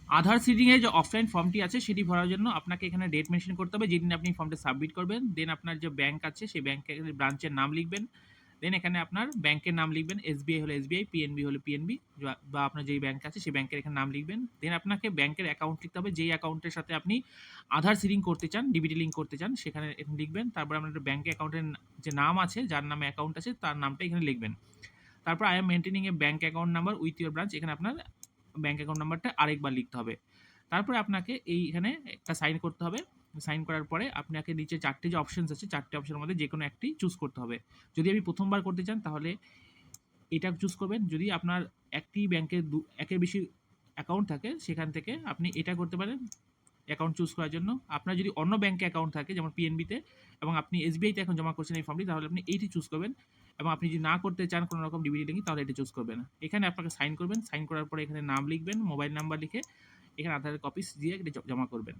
আধার seeding এর যে offline ফর্মটি আছে সেটি ভরার জন্য আপনাকে এখানে ডেট মেনশন করতে হবে যেদিন আপনি ফর্মটা সাবমিট করবেন। দেন আপনার যে ব্যাংক আছে সেই ব্যাংকের ব্রাঞ্চের নাম লিখবেন। দেন এখানে আপনার ব্যাংকের নাম লিখবেন। এসবিআই হলে এসবিআই, পিএনবি হলে পিএনবি বা আপনার যেই ব্যাংক আছে সেই ব্যাংকের এখানে নাম লিখবেন। দেন আপনাকে ব্যাংকের অ্যাকাউন্ট লিখতে হবে। যেই অ্যাকাউন্টের সাথে আপনি আধার সিডিং করতে চান, ডিবিটি লিঙ্ক করতে চান সেখানে এখানে লিখবেন। তারপর আপনার ব্যাংক অ্যাকাউন্টের যে নাম আছে, যার নামে অ্যাকাউন্ট আছে তার নামটা এখানে লিখবেন। তারপর I am maintaining A bank account number with your branch, এখানে আপনার ব্যাংক অ্যাকাউন্ট নাম্বারটা আরেকবার লিখতে হবে। তারপরে আপনাকে এইখানে একটা সাইন করতে হবে। সাইন করার পরে আপনাকে নিচে ৪ টে যে অপশনস আছে ৪ টে অপশনের মধ্যে যেকোনো একটি চুজ করতে হবে। যদি আপনি ১ম বার করতে চান তাহলে এটা চুজ করবেন। যদি আপনার একটি ব্যাংকে একের বেশি অ্যাকাউন্ট থাকে সেখান থেকে আপনি এটা করতে পারেন অ্যাকাউন্ট চুজ করার জন্য। আপনার যদি অন্য ব্যাংকে অ্যাকাউন্ট থাকে যেমন পিএনবিতে এবং আপনি এসবিআইতে এখন জমা করছেন এই ফর্মটি, তাহলে আপনি এইটি চুজ করবেন এবং আপনি যদি না করতে চান কোনো রকম ডিবিটি লিঙ্ক তাহলে এটা চুজ করবেন। এখানে আপনাকে সাইন করবেন। সাইন করার পরে এখানে নাম লিখবেন, মোবাইল নাম্বার লিখে এখানে আধারের কপিস দিয়ে এটা জমা করবেন।